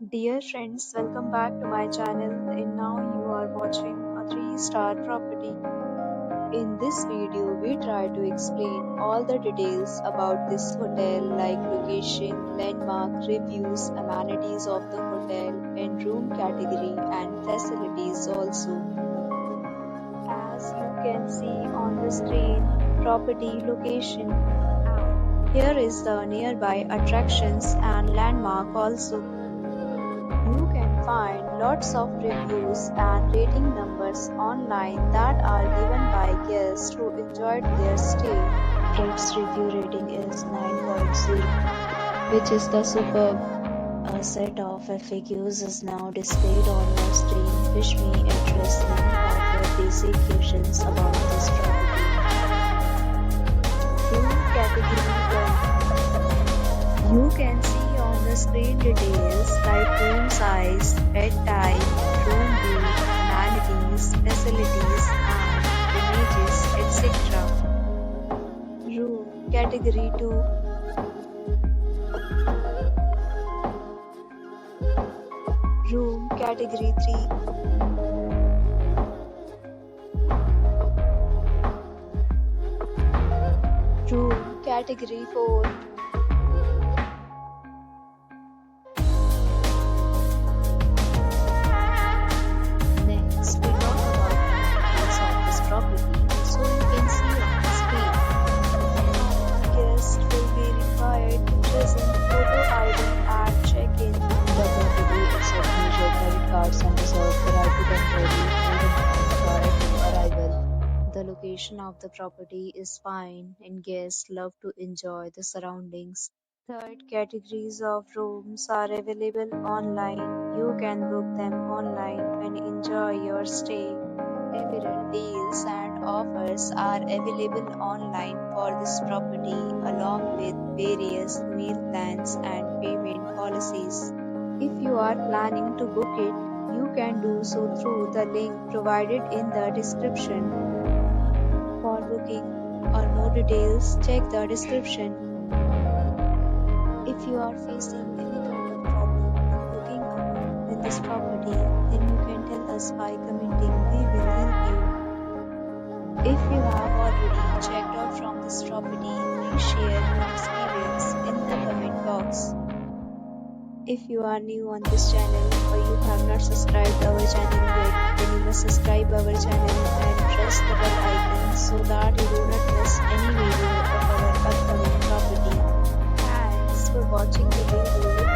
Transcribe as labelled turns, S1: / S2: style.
S1: Dear friends, welcome back to my channel and now you are watching a 3-star property. In this video, we try to explain all the details about this hotel like location, landmark, reviews, amenities of the hotel and room category and facilities also. As you can see on the screen, property location and here is the nearby attractions and landmark also. You can find lots of reviews and rating numbers online that are given by guests who enjoyed their stay. Its review rating is 9.0, which is the superb. A set of FAQs is now displayed on your screen, which may address many of your basic questions about this property. Room category 1. You can see on the screen details like room size, bed type, room view, amenities, facilities, and images, etc. Room category 2. Room category 3. Room category 4. Next, we talk about the details of this property. So you can see on the screen. Guests will be required to present photo ID at check-in. The property accepts major credit cards and reserves the right to temporarily hold an amount prior to arrival. The location of the property is fine and guests love to enjoy the surroundings. Third, categories of rooms are available online. You can book them online and enjoy your stay. Several deals and offers are available online for this property along with various meal plans and payment policies. If you are planning to book it, you can do so through the link provided in the description. For booking or more details, check the description. If you are facing any kind of problem in booking a room in this property, then you can tell us by commenting. We will help you. If you have already checked out from this property, please share your experience in the comment box. If you are new on this channel or you have not subscribed our channel yet, then you must subscribe our channel and press the bell icon so that you do not miss any video of our upcoming property. Thanks for watching the video.